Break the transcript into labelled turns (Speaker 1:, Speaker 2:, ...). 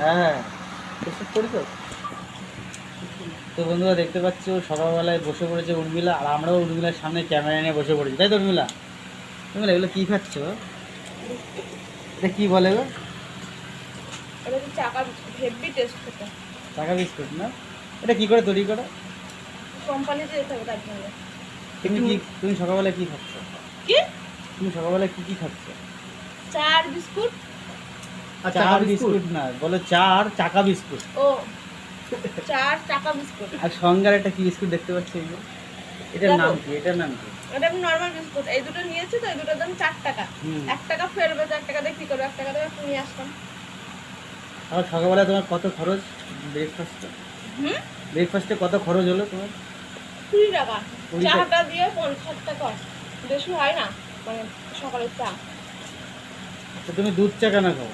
Speaker 1: হ্যাঁ, বিশ্বাস করি তো। তো বন্ধুরা দেখতে পাচ্ছ সকালবেলায় বসে পড়েছে উর্মিলা, আর আমরাও উর্মিলার সামনে ক্যামেরা নিয়ে বসে পড়েছি, তাই তো উর্মিলা? উর্মিলা এগুলো কী খাচ্ছ? এটা কী বলে গো?
Speaker 2: এটা হচ্ছে চাকা বিস্কুট, হেভি টেস্ট খেতে।
Speaker 1: চাকা বিস্কুট না? এটা কী করে তৈরি করো?
Speaker 2: কোম্পানিতে যেতে হবে তার জন্য।
Speaker 1: তুমি সকালবেলায় কী খাচ্ছ?
Speaker 2: কি?
Speaker 1: তুমি সকালবেলায় কী কী খাচ্ছ?
Speaker 2: চা আর বিস্কুট।
Speaker 1: চা আর বিস্কুট না, বলো চা আর চাকা বিস্কুট।
Speaker 2: ও, চা আর চাকা বিস্কুট।
Speaker 1: আর সঙ্গে একটা কি বিস্কুট দেখতে পাচ্ছি এগুলো? এটার নাম কি? এটার নাম কি?
Speaker 2: এটা আমি নর্মাল বিস্কুট, এই দুটো নিয়েছি তো, এই দুটোর দাম 4 টাকা। 1 টাকা ফেরবে, 4 টাকা দিয়ে কি করবে? 1 টাকা দিয়ে নিয়ে আসতাম।
Speaker 1: আর সকালবেলায় তোমার কত খরচ ব্রেকফাস্টে? ব্রেকফাস্টে কত খরচ হলো তোমার?
Speaker 2: 20 টাকা।
Speaker 1: 20 টাকা।
Speaker 2: চাটা দিয়ে 50 টাকা, বেশি হয় না মানে সকালের চা।
Speaker 1: তো তুমি দুধ চা কেন খাও?